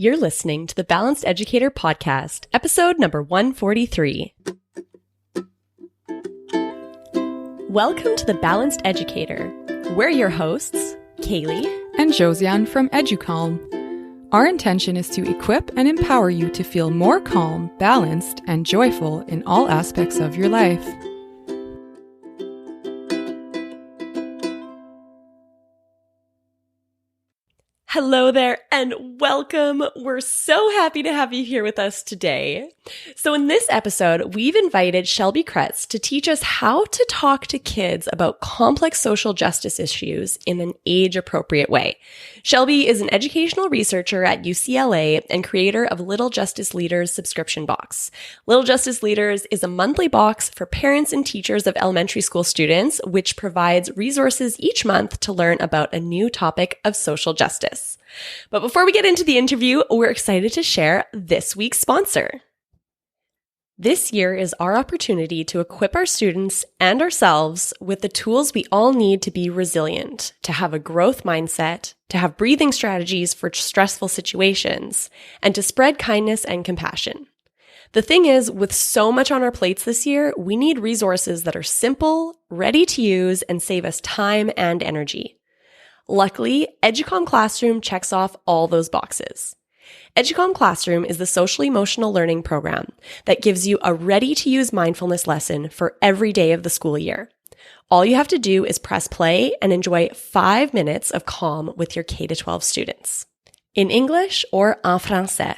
You're listening to the Balanced Educator Podcast, episode number 143. Welcome to the Balanced Educator. We're your hosts, Kaylee and Josiane from EduCalm. Our intention is to equip and empower you to feel more calm, balanced, and joyful in all aspects of your life. Hello there and welcome. We're so happy to have you here with us today. So in this episode, we've invited Shelby Kretz to teach us how to talk to kids about complex social justice issues in an age-appropriate way. Shelby is an educational researcher at UCLA and creator of Little Justice Leaders subscription box. Little Justice Leaders is a monthly box for parents and teachers of elementary school students, which provides resources each month to learn about a new topic of social justice. But before we get into the interview, we're excited to share this week's sponsor. This year is our opportunity to equip our students and ourselves with the tools we all need to be resilient, to have a growth mindset, to have breathing strategies for stressful situations, and to spread kindness and compassion. The thing is, with so much on our plates this year, we need resources that are simple, ready to use, and save us time and energy. Luckily, EduCalm Classroom checks off all those boxes. EduCalm Classroom is the social-emotional learning program that gives you a ready-to-use mindfulness lesson for every day of the school year. All you have to do is press play and enjoy 5 minutes of calm with your K-12 students, in English or en français.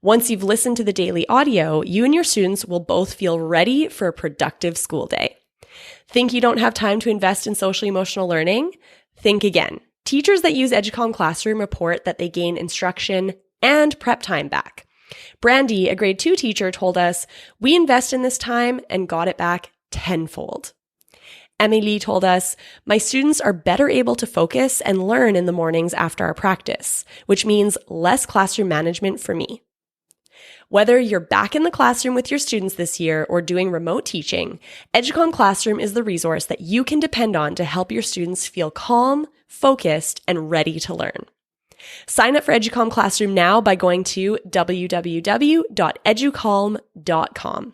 Once you've listened to the daily audio, you and your students will both feel ready for a productive school day. Think you don't have time to invest in social-emotional learning? Think again. Teachers that use EduCalm Classroom report that they gain instruction and prep time back. Brandy, a grade 2 teacher, told us, "We invest in this time and got it back tenfold." Emily told us, "My students are better able to focus and learn in the mornings after our practice, which means less classroom management for me." Whether you're back in the classroom with your students this year or doing remote teaching, EduCalm Classroom is the resource that you can depend on to help your students feel calm, focused, and ready to learn. Sign up for EduCalm Classroom now by going to www.educalm.com.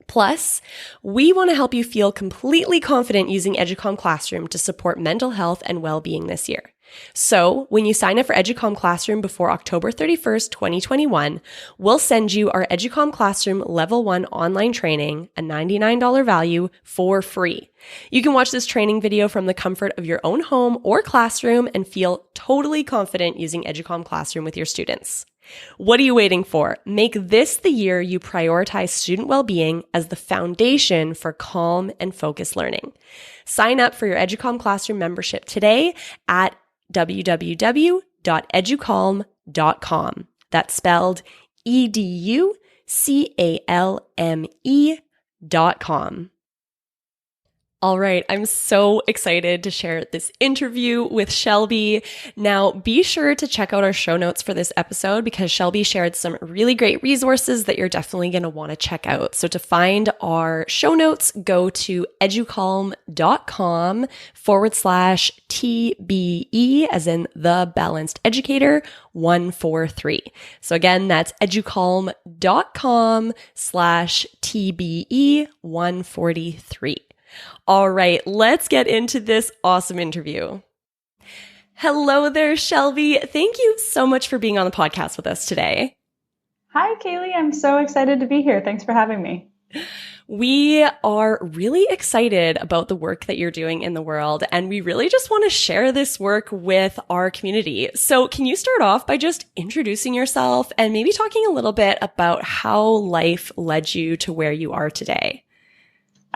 Plus, we want to help you feel completely confident using EduCalm Classroom to support mental health and well-being this year. So, when you sign up for EduCalm Classroom before October 31st, 2021, we'll send you our EduCalm Classroom Level 1 online training, a $99 value, for free. You can watch this training video from the comfort of your own home or classroom and feel totally confident using EduCalm Classroom with your students. What are you waiting for? Make this the year you prioritize student well-being as the foundation for calm and focused learning. Sign up for your EduCalm Classroom membership today at www.educalm.com. That's spelled EduCalme.com. All right, I'm so excited to share this interview with Shelby. Now, be sure to check out our show notes for this episode because Shelby shared some really great resources that you're definitely going to want to check out. So to find our show notes, go to educalm.com/TBE, as in the Balanced Educator 143. So again, that's educalm.com/TBE 143. All right, let's get into this awesome interview. Hello there, Shelby. Thank you so much for being on the podcast with us today. Hi, Kaylee. I'm so excited to be here. Thanks for having me. We are really excited about the work that you're doing in the world, and we really just want to share this work with our community. So can you start off by just introducing yourself and maybe talking a little bit about how life led you to where you are today?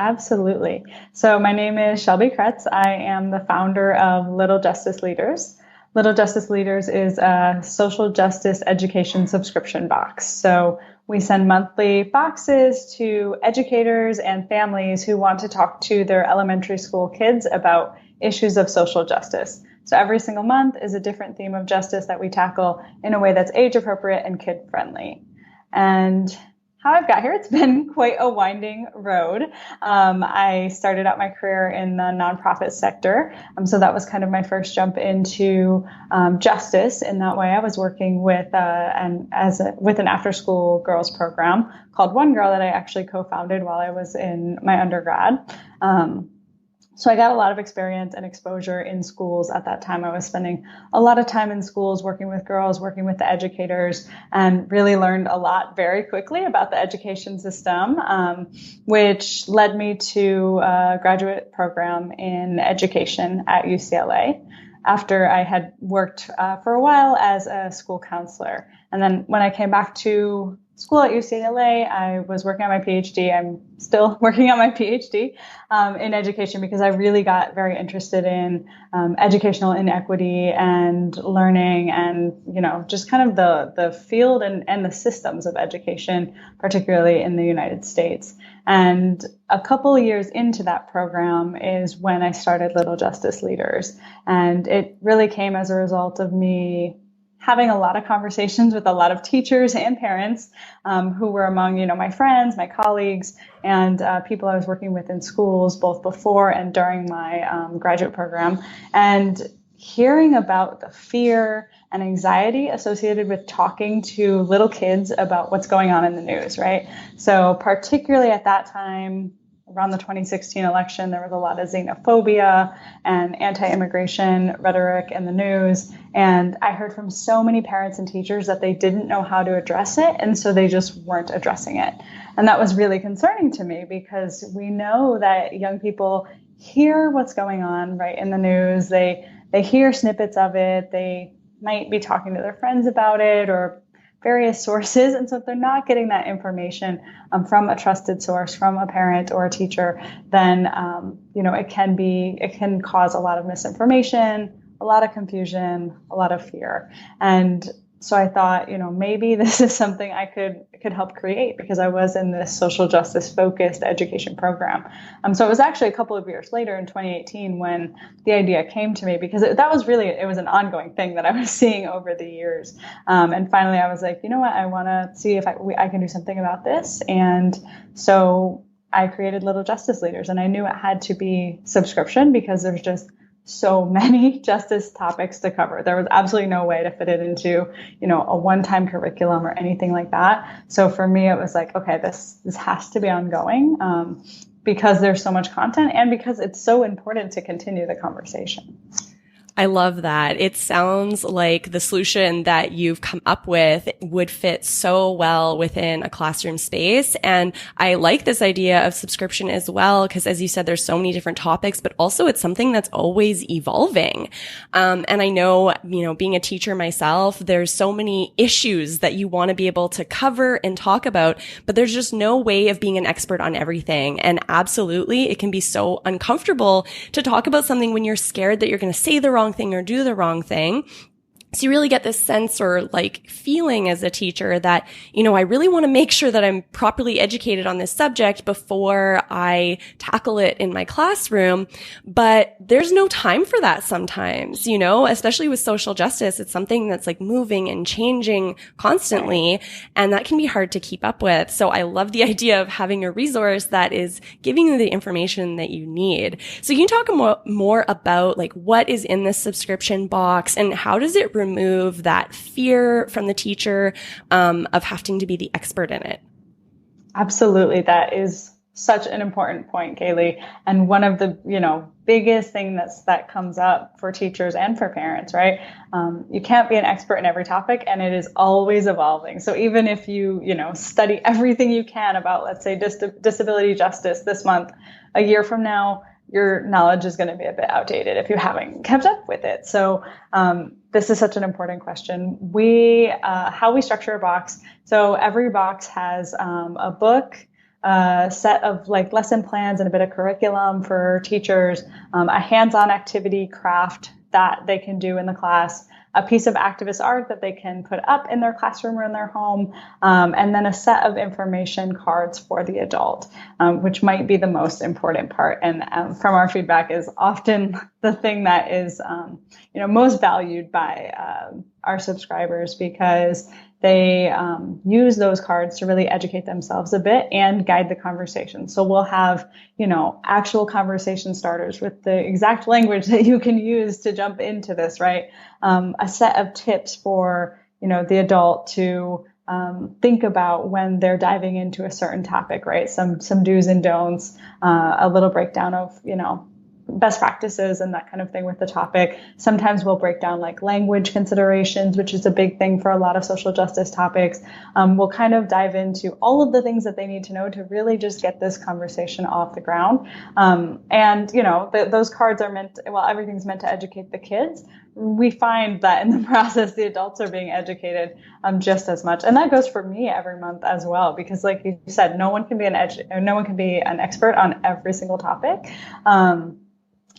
Absolutely. So my name is Shelby Kretz. I am the founder of Little Justice Leaders. Little Justice Leaders is a social justice education subscription box. So we send monthly boxes to educators and families who want to talk to their elementary school kids about issues of social justice. So every single month is a different theme of justice that we tackle in a way that's age appropriate and kid friendly. And how I've got here. It's been quite a winding road. I started out my career in the nonprofit sector. So that was kind of my first jump into justice. In that way, I was working with an after-school girls program called One Girl that I actually co-founded while I was in my undergrad. So I got a lot of experience and exposure in schools at that time. I was spending a lot of time in schools working with girls, working with the educators, and really learned a lot very quickly about the education system, which led me to a graduate program in education at UCLA after I had worked for a while as a school counselor. And then when I came back to school at UCLA, I was working on my PhD. I'm still working on my PhD in education because I really got very interested in educational inequity and learning and, just kind of the field and the systems of education, particularly in the United States. And a couple of years into that program is when I started Little Justice Leaders. And it really came as a result of me having a lot of conversations with a lot of teachers and parents who were among, my friends, my colleagues, and people I was working with in schools, both before and during my graduate program, and hearing about the fear and anxiety associated with talking to little kids about what's going on in the news, right? So particularly at that time, around the 2016 election, there was a lot of xenophobia and anti-immigration rhetoric in the news. And I heard from so many parents and teachers that they didn't know how to address it. And so they just weren't addressing it. And that was really concerning to me because we know that young people hear what's going on right in the news. They hear snippets of it. They might be talking to their friends about it or various sources. And so if they're not getting that information from a trusted source, from a parent or a teacher, then, it can cause a lot of misinformation, a lot of confusion, a lot of fear. And so I thought, maybe this is something I could help create because I was in this social justice focused education program. So it was actually a couple of years later in 2018 when the idea came to me because it was an ongoing thing that I was seeing over the years. And finally I was like, you know what, I want to see if I can do something about this. And so I created Little Justice Leaders, and I knew it had to be subscription because there's just so many justice topics to cover. There was absolutely no way to fit it into, a one-time curriculum or anything like that. So for me, it was like, okay, this has to be ongoing because there's so much content and because it's so important to continue the conversation. I love that. It sounds like the solution that you've come up with would fit so well within a classroom space. And I like this idea of subscription as well, because as you said, there's so many different topics, but also it's something that's always evolving. And I know, being a teacher myself, there's so many issues that you want to be able to cover and talk about, but there's just no way of being an expert on everything. And absolutely, it can be so uncomfortable to talk about something when you're scared that you're going to say the wrong thing or do the wrong thing. So you really get this sense or feeling as a teacher that, I really want to make sure that I'm properly educated on this subject before I tackle it in my classroom. But there's no time for that sometimes, especially with social justice. It's something that's moving and changing constantly, and that can be hard to keep up with. So I love the idea of having a resource that is giving you the information that you need. So you can talk more about what is in this subscription box and how does it remove that fear from the teacher of having to be the expert in it? Absolutely. That is such an important point, Kaylee. And one of the, biggest thing that comes up for teachers and for parents, right? You can't be an expert in every topic, and it is always evolving. So even if you, study everything you can about, let's say, disability justice this month, a year from now, your knowledge is going to be a bit outdated if you haven't kept up with it. So this is such an important question. How we structure a box. So every box has a book, a set of lesson plans and a bit of curriculum for teachers, a hands-on activity craft that they can do in the class, a piece of activist art that they can put up in their classroom or in their home, and then a set of information cards for the adult, which might be the most important part. And from our feedback is often the thing that is, most valued by our subscribers because they use those cards to really educate themselves a bit and guide the conversation. So we'll have, actual conversation starters with the exact language that you can use to jump into this, right? A set of tips for, the adult to think about when they're diving into a certain topic, right? Some do's and don'ts, a little breakdown of, best practices and that kind of thing with the topic. Sometimes we'll break down like language considerations, which is a big thing for a lot of social justice topics. We'll kind of dive into all of the things that they need to know to really just get this conversation off the ground. Those cards are everything's meant to educate the kids. We find that in the process, the adults are being educated just as much. And that goes for me every month as well, because like you said, no one can be an expert on every single topic.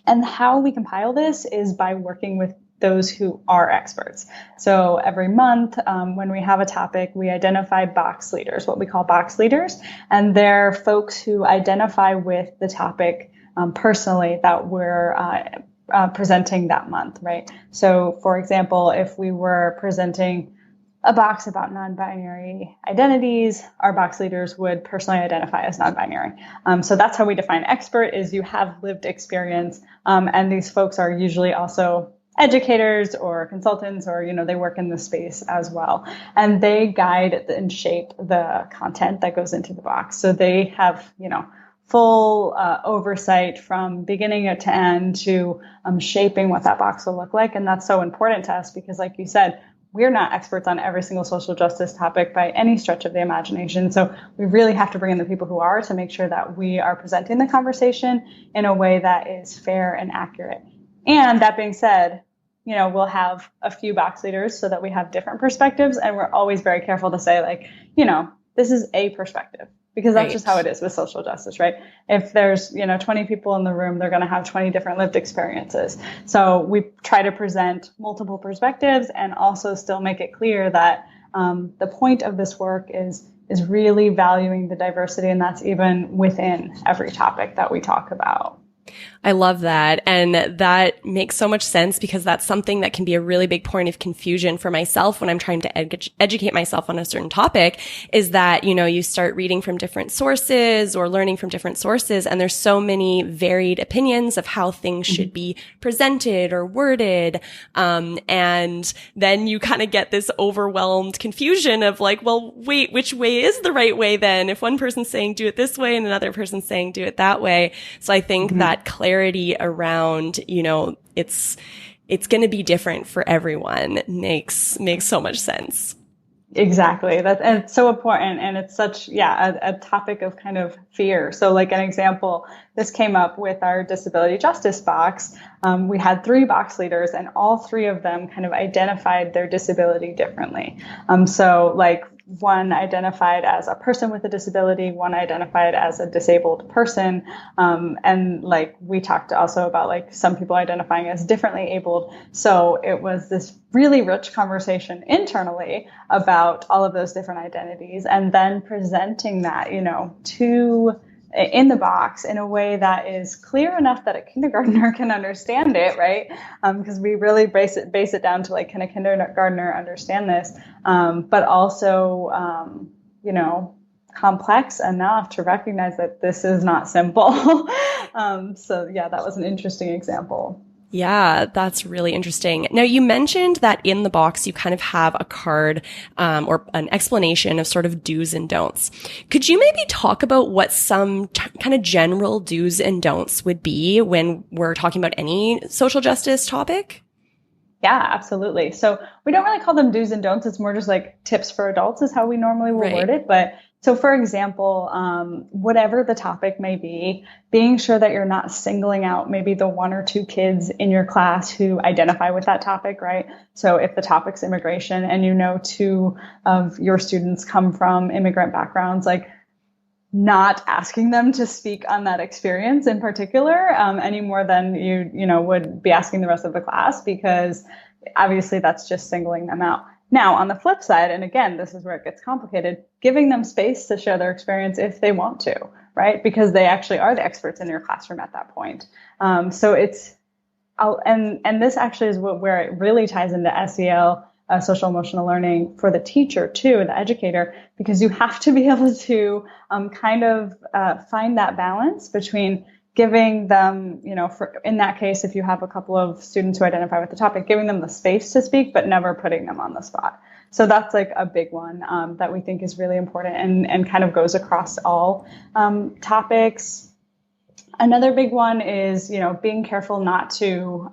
And how we compile this is by working with those who are experts. So every month, when we have a topic, we identify box leaders, what we call box leaders. And they're folks who identify with the topic personally that we're presenting that month, right? So for example, if we were presenting a box about non-binary identities, our box leaders would personally identify as non-binary. So that's how we define expert, is you have lived experience. And these folks are usually also educators or consultants, or, they work in the space as well. And they guide and shape the content that goes into the box. So they have, full oversight from beginning to end to shaping what that box will look like. And that's so important to us because, like you said, we're not experts on every single social justice topic by any stretch of the imagination. So we really have to bring in the people who are to make sure that we are presenting the conversation in a way that is fair and accurate. And that being said, we'll have a few box leaders so that we have different perspectives. And we're always very careful to say, like, this is a perspective. Because that's just how it is with social justice, right? If there's, 20 people in the room, they're going to have 20 different lived experiences. So we try to present multiple perspectives and also still make it clear that the point of this work is really valuing the diversity. And that's even within every topic that we talk about. I love that. And that makes so much sense because that's something that can be a really big point of confusion for myself when I'm trying to educate myself on a certain topic, is that, you start reading from different sources or learning from different sources, and there's so many varied opinions of how things should be presented or worded. And then you kind of get this overwhelmed confusion of like, well, wait, which way is the right way then? If one person's saying do it this way and another person's saying do it that way. So I think that clarity around, it's going to be different for everyone makes so much sense. Exactly. And it's so important. And it's such, a topic of kind of fear. So like an example, this came up with our disability justice box. We had 3 box leaders and all 3 of them kind of identified their disability differently. So like one identified as a person with a disability, one identified as a disabled person. And like we talked also about like some people identifying as differently abled. So it was this really rich conversation internally about all of those different identities and then presenting that, in the box in a way that is clear enough that a kindergartner can understand it, right? Because we really base it down to like, can a kindergartner understand this? But also, complex enough to recognize that this is not simple. That was an interesting example. Yeah, that's really interesting. Now, you mentioned that in the box, you kind of have a card or an explanation of sort of do's and don'ts. Could you maybe talk about what some kind of general do's and don'ts would be when we're talking about any social justice topic? Yeah, absolutely. So we don't really call them do's and don'ts. It's more just like tips for adults is how we normally will word it. But so for example, whatever the topic may be, being sure that you're not singling out maybe the 1 or 2 kids in your class who identify with that topic, right? So if the topic's immigration and 2 of your students come from immigrant backgrounds, like not asking them to speak on that experience in particular, any more than you would be asking the rest of the class, because obviously that's just singling them out. Now, on the flip side, and again, this is where it gets complicated, giving them space to share their experience if they want to, right? Because they actually are the experts in your classroom at that point. So it's, and this actually is where it really ties into SEL social emotional learning for the teacher too, the educator, because you have to be able to find that balance between giving them, in that case, if you have a couple of students who identify with the topic, giving them the space to speak, but never putting them on the spot. So that's like a big one that we think is really important and kind of goes across all topics. Another big one is, being careful not to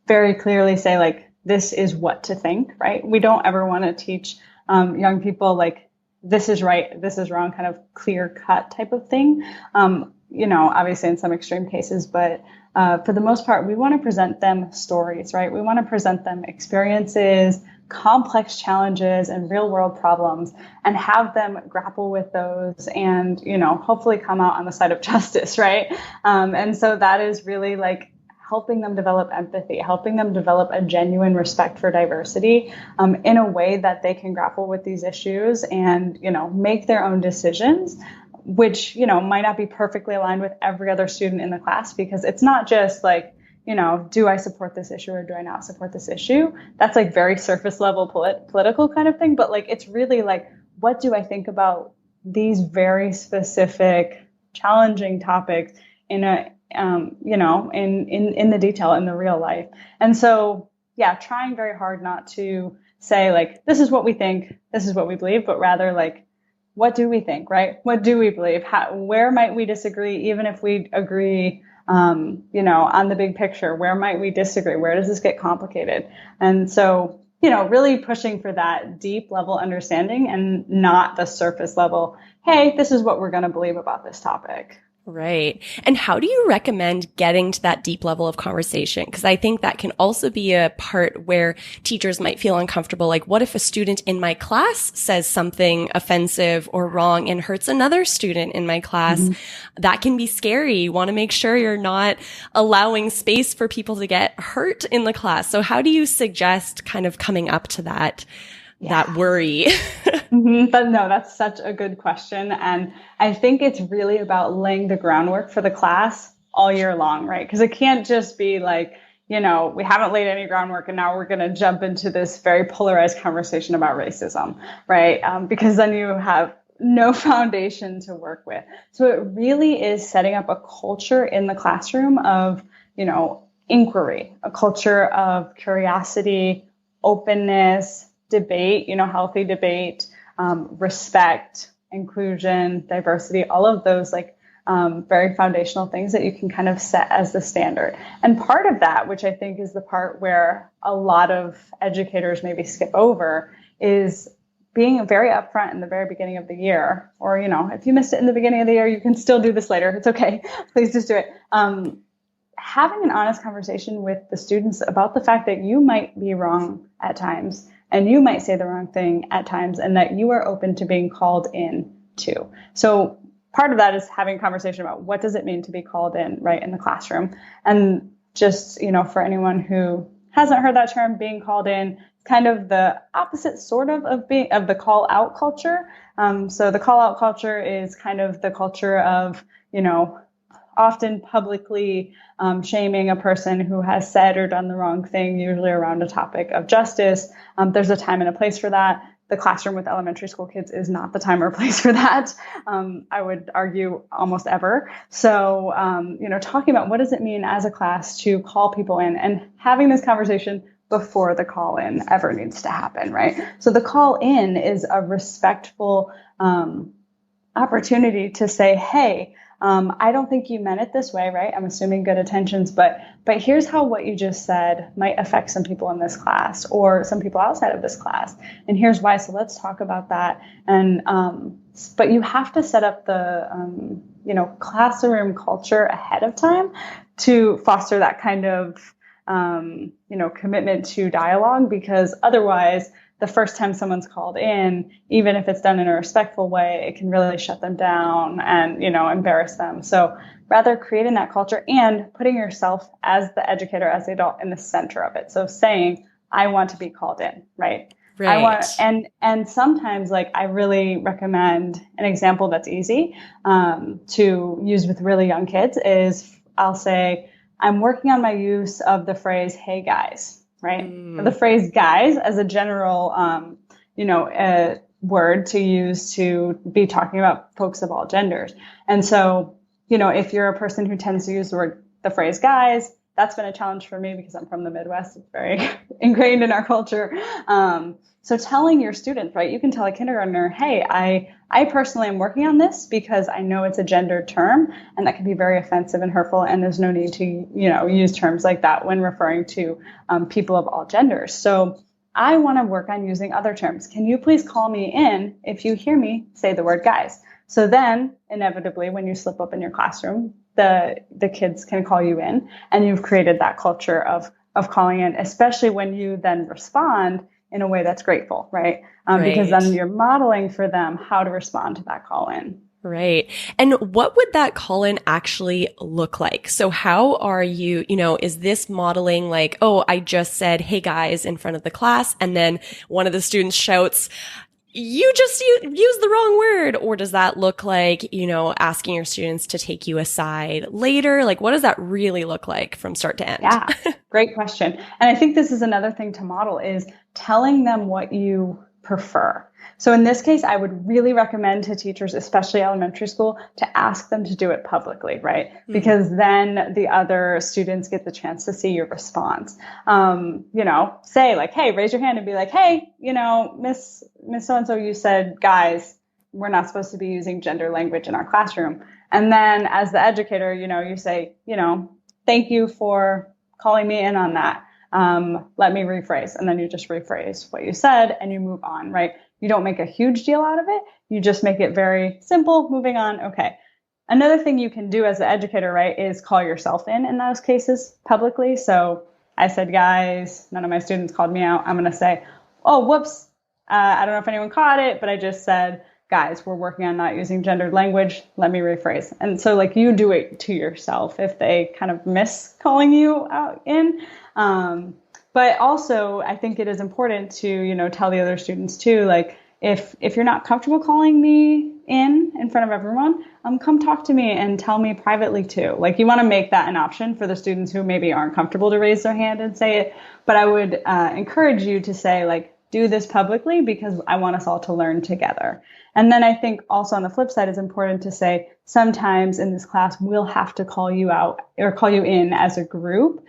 very clearly say, like, this is what to think, right? We don't ever want to teach young people, like, this is right, this is wrong, kind of clear cut type of thing. Obviously in some extreme cases, but for the most part, we want to present them stories, right? We want to present them experiences, complex challenges, and real world problems, and have them grapple with those and, hopefully come out on the side of justice, right? And so that is really like helping them develop empathy, helping them develop a genuine respect for diversity in a way that they can grapple with these issues and, make their own decisions, which, might not be perfectly aligned with every other student in the class, because it's not just like, do I support this issue or do I not support this issue? That's like very surface level political kind of thing. But like, it's really like, what do I think about these very specific, challenging topics in a, in the detail, in the real life. And so, yeah, trying very hard not to say like, this is what we think, this is what we believe, but rather like, what do we think, right? What do we believe? Where might we disagree? Even if we agree, on the big picture, where might we disagree? Where does this get complicated? And so, really pushing for that deep level understanding and not the surface level, hey, this is what we're going to believe about this topic. Right. And how do you recommend getting to that deep level of conversation? Because I think that can also be a part where teachers might feel uncomfortable. Like, what if a student in my class says something offensive or wrong and hurts another student in my class? Mm-hmm. That can be scary. You want to make sure you're not allowing space for people to get hurt in the class. So how do you suggest kind of coming up to that worry? Mm-hmm. But no, that's such a good question. And I think it's really about laying the groundwork for the class all year long, right? Because it can't just be like, we haven't laid any groundwork and now we're going to jump into this very polarized conversation about racism, right? Because then you have no foundation to work with. So it really is setting up a culture in the classroom of, inquiry, a culture of curiosity, openness, debate, healthy debate, respect, inclusion, diversity, all of those very foundational things that you can kind of set as the standard. And part of that, which I think is the part where a lot of educators maybe skip over, is being very upfront in the very beginning of the year. Or, if you missed it in the beginning of the year, you can still do this later. It's okay. Please just do it. Having an honest conversation with the students about the fact that you might be wrong at times, and you might say the wrong thing at times, and that you are open to being called in too. So part of that is having a conversation about what does it mean to be called in, right, in the classroom. And just, for anyone who hasn't heard that term, being called in, kind of the opposite sort of the call out culture. So the call out culture is kind of the culture of, often publicly shaming a person who has said or done the wrong thing, usually around a topic of justice. There's a time and a place for that. The classroom with elementary school kids is not the time or place for that. I would argue almost ever. So, talking about what does it mean as a class to call people in and having this conversation before the call in ever needs to happen, right? So the call in is a respectful opportunity to say, hey, I don't think you meant it this way, right? I'm assuming good intentions, but here's how what you just said might affect some people in this class or some people outside of this class. And here's why. So let's talk about that. And, but you have to set up the, classroom culture ahead of time to foster that kind of, commitment to dialogue, because otherwise the first time someone's called in, even if it's done in a respectful way, it can really shut them down and, embarrass them. So rather creating that culture and putting yourself as the educator, as the adult in the center of it. So saying, I want to be called in, right? Right. I want, and sometimes I really recommend an example that's easy, to use with really young kids is I'll say, I'm working on my use of the phrase, hey guys. right? The phrase guys as a general, word to use to be talking about folks of all genders. And so, if you're a person who tends to use the phrase guys, that's been a challenge for me because I'm from the Midwest. It's very ingrained in our culture. So telling your students, right, you can tell a kindergartner, hey, I personally am working on this because I know it's a gendered term and that can be very offensive and hurtful. And there's no need to, use terms like that when referring to people of all genders. So I want to work on using other terms. Can you please call me in if you hear me say the word guys? So then inevitably, when you slip up in your classroom, the kids can call you in, and you've created that culture of calling in, especially when you then respond in a way that's grateful, right? Because then you're modeling for them how to respond to that call in. Right. And what would that call in actually look like? So how are you, is this modeling like, oh, I just said, hey guys, in front of the class, and then one of the students shouts, you just use the wrong word? Or does that look like, asking your students to take you aside later? Like, what does that really look like from start to end? Yeah, great question. And I think this is another thing to model is telling them what you prefer. So in this case, I would really recommend to teachers, especially elementary school, to ask them to do it publicly, right? Because then the other students get the chance to see your response. Say like, hey, raise your hand and be like, hey, Miss so-and-so, you said, guys, we're not supposed to be using gender language in our classroom. And then as the educator, you say, thank you for calling me in on that. Let me rephrase. And then you just rephrase what you said and you move on, right? You don't make a huge deal out of it. You just make it very simple, moving on. Okay. Another thing you can do as an educator, right, is call yourself in those cases publicly. So I said, guys, none of my students called me out. I'm going to say, oh, whoops. I don't know if anyone caught it, but I just said, guys, we're working on not using gendered language. Let me rephrase. And so like you do it to yourself if they kind of miss calling you out in. But also I think it is important to, tell the other students too, like if you're not comfortable calling me in front of everyone, come talk to me and tell me privately too. Like you want to make that an option for the students who maybe aren't comfortable to raise their hand and say it. But I would encourage you to say like, do this publicly because I want us all to learn together. And then I think also on the flip side, it's important to say sometimes in this class, we'll have to call you out or call you in as a group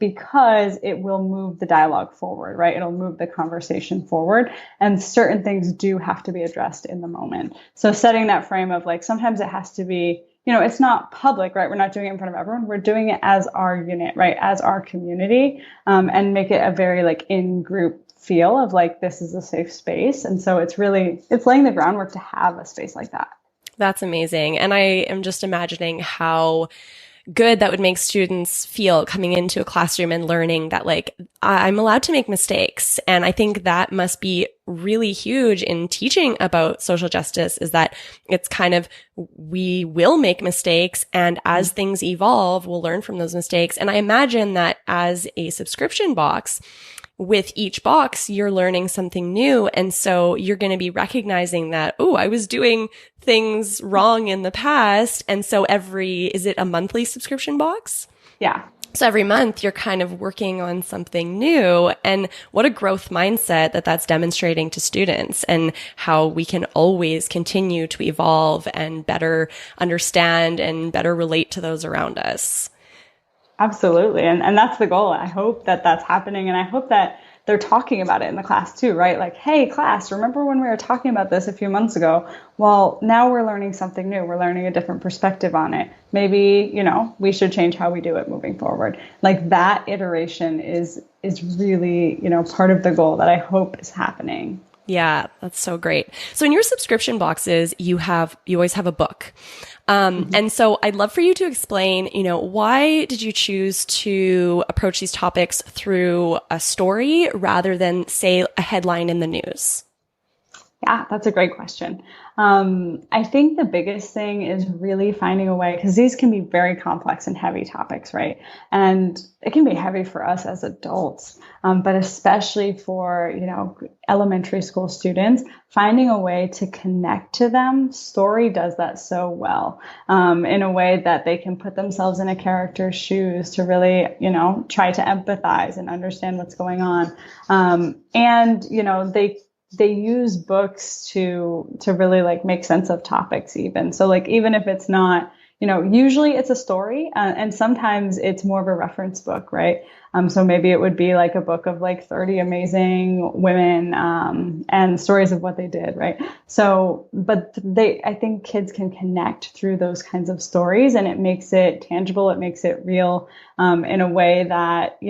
because it will move the dialogue forward, right? It'll move the conversation forward. And certain things do have to be addressed in the moment. So setting that frame of like, sometimes it has to be, it's not public, right? We're not doing it in front of everyone. We're doing it as our unit, right? As our community and make it a very like in-group feel of like, this is a safe space. And so it's laying the groundwork to have a space like that. That's amazing. And I am just imagining how good that would make students feel coming into a classroom and learning that like, I'm allowed to make mistakes. And I think that must be really huge in teaching about social justice is that it's kind of, we will make mistakes. And as things evolve, we'll learn from those mistakes. And I imagine that as a subscription box, with each box, you're learning something new. And so you're going to be recognizing that, oh, I was doing things wrong in the past. And so is it a monthly subscription box? Yeah. So every month you're kind of working on something new. And what a growth mindset that's demonstrating to students and how we can always continue to evolve and better understand and better relate to those around us. Absolutely. And that's the goal. I hope that that's happening. And I hope that they're talking about it in the class too, right? Like, hey, class, remember when we were talking about this a few months ago? Well, now we're learning something new. We're learning a different perspective on it. Maybe, we should change how we do it moving forward. Like that iteration is really, part of the goal that I hope is happening. Yeah, that's so great. So in your subscription boxes, you always have a book. And so I'd love for you to explain, why did you choose to approach these topics through a story rather than say a headline in the news? Yeah, that's a great question. I think the biggest thing is really finding a way, because these can be very complex and heavy topics, right? And it can be heavy for us as adults, but especially for, elementary school students, finding a way to connect to them. Story does that so well, in a way that they can put themselves in a character's shoes to really, try to empathize and understand what's going on. They use books to really like make sense of topics even. So like, even if it's not, usually it's a story, and sometimes it's more of a reference book, right? So maybe it would be like a book of like 30 amazing women, and stories of what they did, right? So, but I think kids can connect through those kinds of stories, and it makes it tangible. It makes it real, in a way that,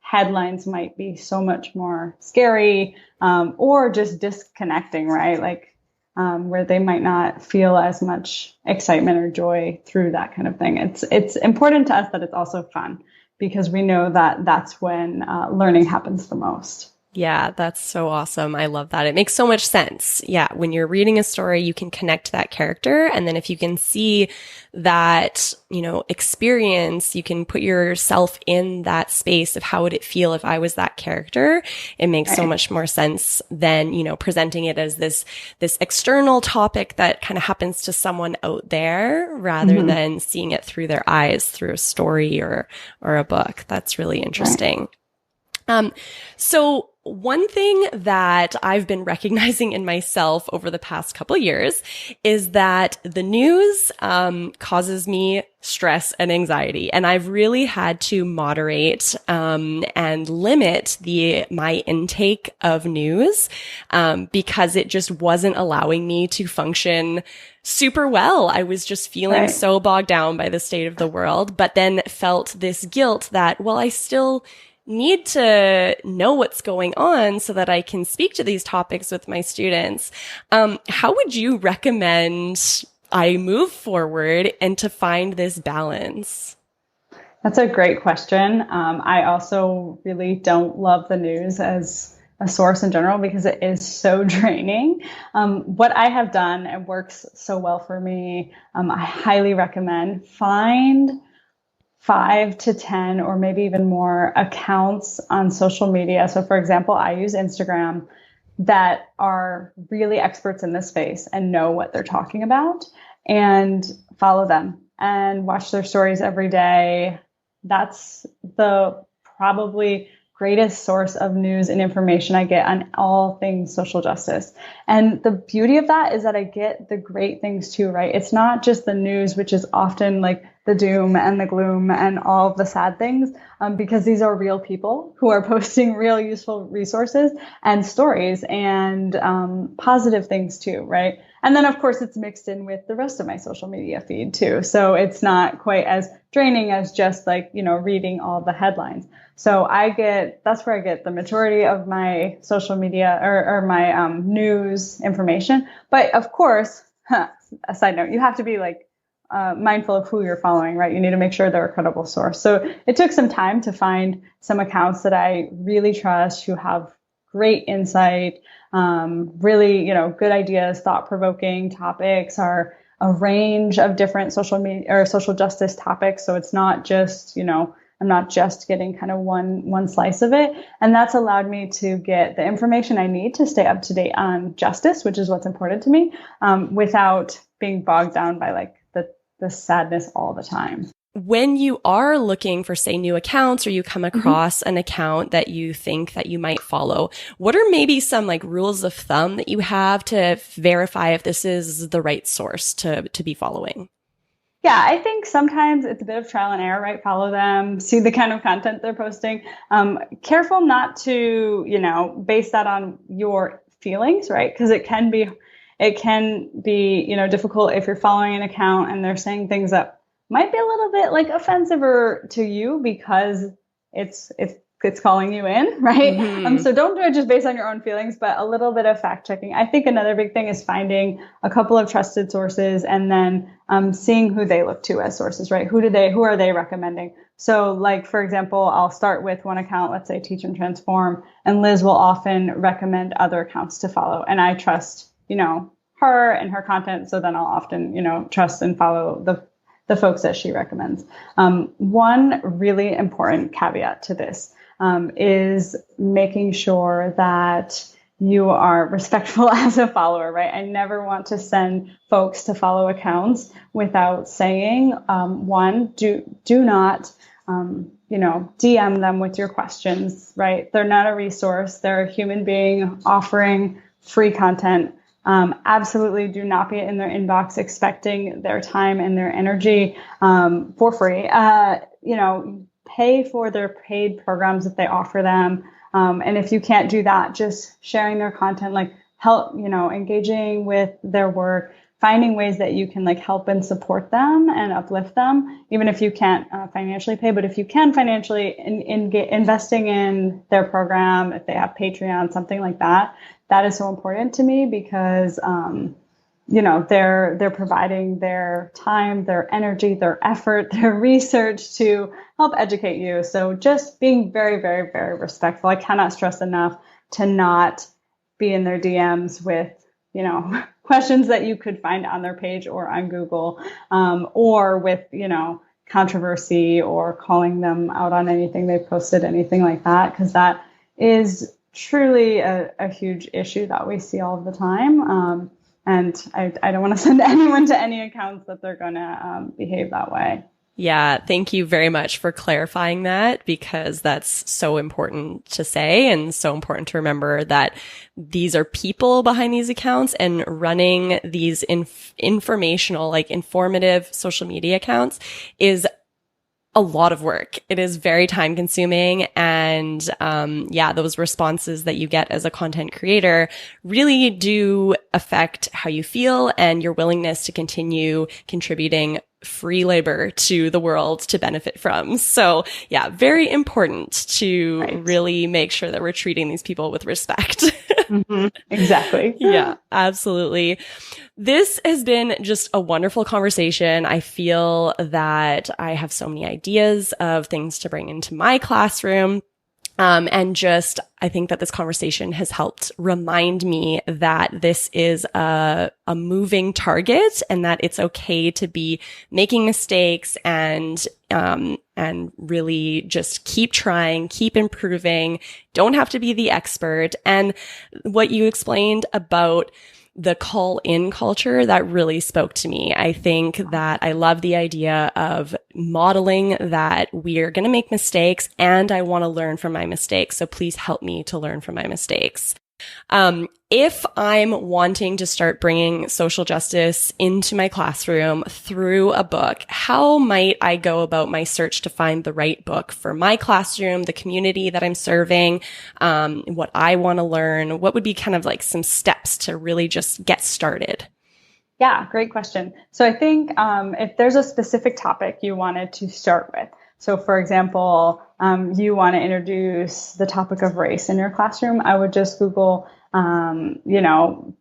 headlines might be so much more scary, or just disconnecting, right? Like, where they might not feel as much excitement or joy through that kind of thing. It's important to us that it's also fun, because we know that that's when learning happens the most. Yeah, that's so awesome. I love that. It makes so much sense. Yeah, when you're reading a story, you can connect to that character. And then if you can see that, experience, you can put yourself in that space of how would it feel if I was that character. It makes so much more sense than, presenting it as this external topic that kind of happens to someone out there, rather than seeing it through their eyes, through a story or a book. That's really interesting. So one thing that I've been recognizing in myself over the past couple of years is that the news causes me stress and anxiety, and I've really had to moderate and limit my intake of news because it just wasn't allowing me to function super well. I was just feeling so bogged down by the state of the world, but then felt this guilt that, well, I still need to know what's going on so that I can speak to these topics with my students. How would you recommend I move forward and to find this balance? That's a great question. I also really don't love the news as a source in general, because it is so draining. What I have done, and works so well for me, I highly recommend find 5 to 10 or maybe even more accounts on social media. So for example, I use Instagram, that are really experts in this space and know what they're talking about, and follow them and watch their stories every day. That's the probably greatest source of news and information I get on all things social justice. And the beauty of that is that I get the great things too, right? It's not just the news, which is often like the doom and the gloom and all of the sad things, because these are real people who are posting real useful resources and stories and positive things too, right? And then, of course, it's mixed in with the rest of my social media feed too. So it's not quite as draining as just like, reading all the headlines. So that's where I get the majority of my social media or my news information. But of course, a side note, you have to be like mindful of who you're following, right? You need to make sure they're a credible source. So it took some time to find some accounts that I really trust, who have great insight, really, good ideas, thought-provoking topics, are a range of different social media or social justice topics. So it's not just, I'm not just getting kind of one slice of it. And that's allowed me to get the information I need to stay up to date on justice, which is what's important to me, without being bogged down by like the sadness all the time. When you are looking for, say, new accounts, or you come across an account that you think that you might follow, what are maybe some like rules of thumb that you have to verify if this is the right source to be following? Yeah, I think sometimes it's a bit of trial and error, right? Follow them, see the kind of content they're posting. Careful not to, base that on your feelings, right? Because it can be, difficult if you're following an account and they're saying things that might be a little bit like offensive or to you because it's calling you in, right? So don't do it just based on your own feelings, but a little bit of fact checking. I think another big thing is finding a couple of trusted sources and then seeing who they look to as sources, right? Who are they recommending? So like, for example, I'll start with one account, let's say Teach and Transform, and Liz will often recommend other accounts to follow. And I trust her and her content. So then I'll often, trust and follow the folks that she recommends. One really important caveat to this is making sure that you are respectful as a follower, right? I never want to send folks to follow accounts without saying, one, do not, DM them with your questions, right? They're not a resource. They're a human being offering free content. Absolutely do not be in their inbox expecting their time and their energy for free. Pay for their paid programs if they offer them. And if you can't do that, just sharing their content, help, engaging with their work, finding ways that you can help and support them and uplift them, even if you can't financially pay. But if you can financially, investing in their program, if they have Patreon, something like that, that is so important to me because, they're providing their time, their energy, their effort, their research to help educate you. So just being very, very, very respectful. I cannot stress enough to not be in their DMs with, questions that you could find on their page or on Google, or with, controversy or calling them out on anything they've posted, anything like that, because that is truly a huge issue that we see all the time. And I don't want to send anyone to any accounts that they're going to behave that way. Yeah, thank you very much for clarifying that, because that's so important to say and so important to remember that these are people behind these accounts, and running these informational, informative social media accounts is a lot of work. It is very time consuming. And those responses that you get as a content creator really do affect how you feel and your willingness to continue contributing free labor to the world to benefit from. So yeah, very important to really make sure that we're treating these people with respect. Mm-hmm. Exactly. Yeah, absolutely. This has been just a wonderful conversation. I feel that I have so many ideas of things to bring into my classroom. I think that this conversation has helped remind me that this is a moving target, and that it's okay to be making mistakes and really just keep trying, keep improving. Don't have to be the expert. And what you explained about the call-in culture, that really spoke to me. I think that I love the idea of modeling that we're going to make mistakes and I want to learn from my mistakes. So please help me to learn from my mistakes. If I'm wanting to start bringing social justice into my classroom through a book, how might I go about my search to find the right book for my classroom, the community that I'm serving, what I want to learn? What would be kind of some steps to really just get started? Yeah, great question. So I think if there's a specific topic you wanted to start with, so for example, you want to introduce the topic of race in your classroom, I would just Google,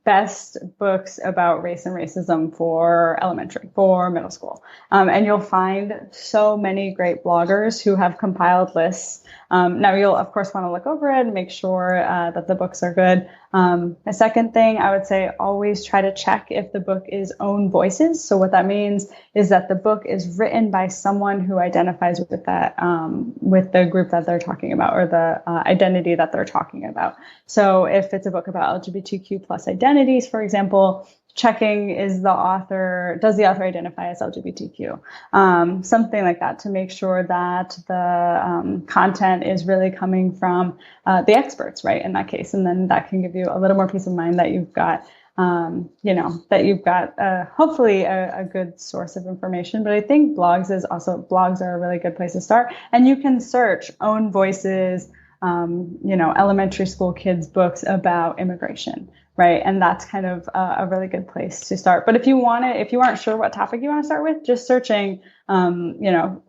best books about race and racism for elementary, for middle school. And you'll find so many great bloggers who have compiled lists. Now you'll of course want to look over it and make sure that the books are good. A second thing I would say, always try to check if the book is own voices. So what that means is that the book is written by someone who identifies with that, with the group that they're talking about, or the identity that they're talking about. So if it's a book about LGBTQ plus identities, for example, checking does the author identify as LGBTQ? Something like that, to make sure that the content is really coming from the experts, right, in that case. And then that can give you a little more peace of mind that you've got, hopefully a good source of information. But I think blogs are a really good place to start. And you can search own voices, elementary school kids books about immigration, right? And that's kind of a really good place to start. But if you aren't sure what topic you want to start with, just searching,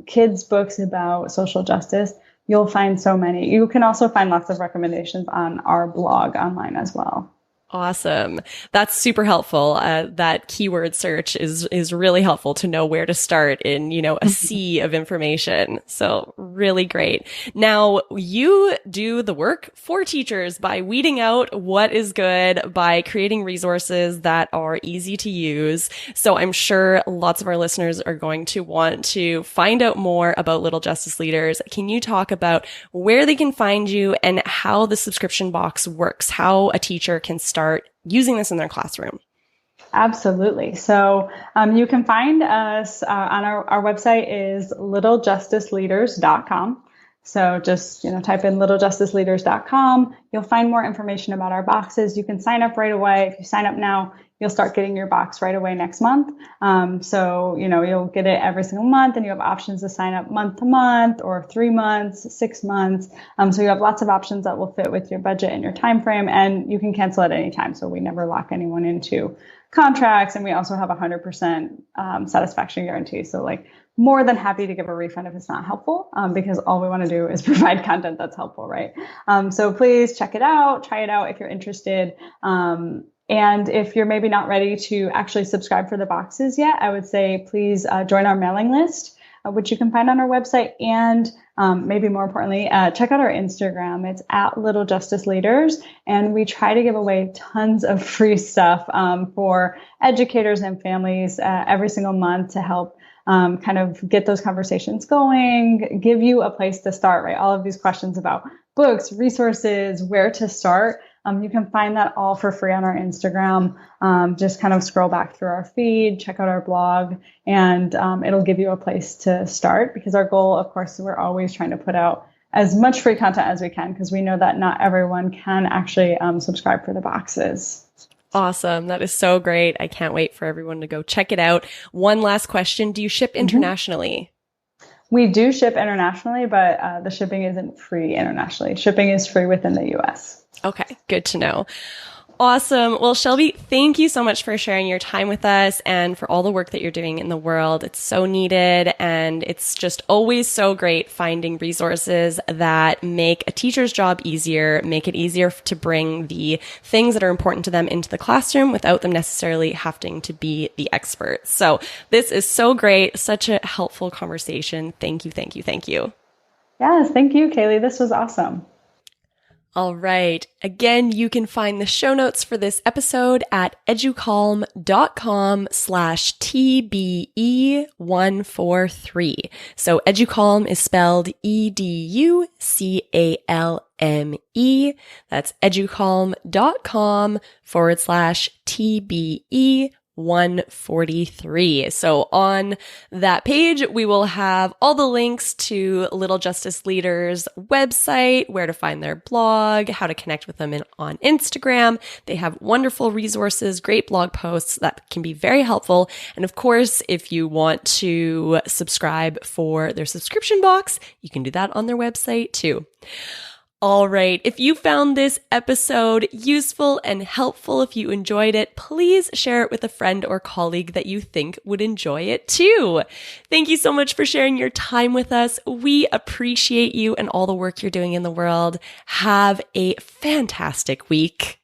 kids books about social justice, you'll find so many. You can also find lots of recommendations on our blog online as well. Awesome. That's super helpful. That keyword search is really helpful to know where to start in, a sea of information. So really great. Now you do the work for teachers by weeding out what is good, by creating resources that are easy to use. So I'm sure lots of our listeners are going to want to find out more about Little Justice Leaders. Can you talk about where they can find you and how the subscription box works, how a teacher can start using this in their classroom? Absolutely. So you can find us on our website is littlejusticeleaders.com. So just, type in littlejusticeleaders.com. You'll find more information about our boxes. You can sign up right away. If you sign up now, you'll start getting your box right away next month. So, you'll get it every single month, and you have options to sign up month to month or 3 months, 6 months. So you have lots of options that will fit with your budget and your time frame, and you can cancel at any time. So we never lock anyone into contracts, and we also have 100% satisfaction guarantee. So more than happy to give a refund if it's not helpful, because all we want to do is provide content that's helpful, right? So please check it out, try it out if you're interested. And if you're maybe not ready to actually subscribe for the boxes yet, I would say please join our mailing list, which you can find on our website. And maybe more importantly, check out our Instagram. It's at Little Justice Leaders. And we try to give away tons of free stuff for educators and families every single month to help kind of get those conversations going, give you a place to start, right? All of these questions about books, resources, where to start. You can find that all for free on our Instagram. Just kind of scroll back through our feed, check out our blog, and it'll give you a place to start, because our goal, of course, we're always trying to put out as much free content as we can, because we know that not everyone can actually subscribe for the boxes. Awesome. That is so great. I can't wait for everyone to go check it out. One last question. Do you ship internationally? We do ship internationally, but the shipping isn't free internationally. Shipping is free within the US. Okay, good to know. Awesome. Well, Shelby, thank you so much for sharing your time with us and for all the work that you're doing in the world. It's so needed, and it's just always so great finding resources that make a teacher's job easier, make it easier to bring the things that are important to them into the classroom without them necessarily having to be the experts. So this is so great. Such a helpful conversation. Thank you, thank you, thank you. Yes, thank you, Kaylee. This was awesome. All right. Again, you can find the show notes for this episode at educalm.com/TBE143. So educalm is spelled EDUCALME. That's educalm.com/TBE143. 143. So on that page, we will have all the links to Little Justice Leaders website, where to find their blog, how to connect with them on Instagram. They have wonderful resources, great blog posts that can be very helpful. And of course, if you want to subscribe for their subscription box, you can do that on their website too. All right. If you found this episode useful and helpful, if you enjoyed it, please share it with a friend or colleague that you think would enjoy it too. Thank you so much for sharing your time with us. We appreciate you and all the work you're doing in the world. Have a fantastic week.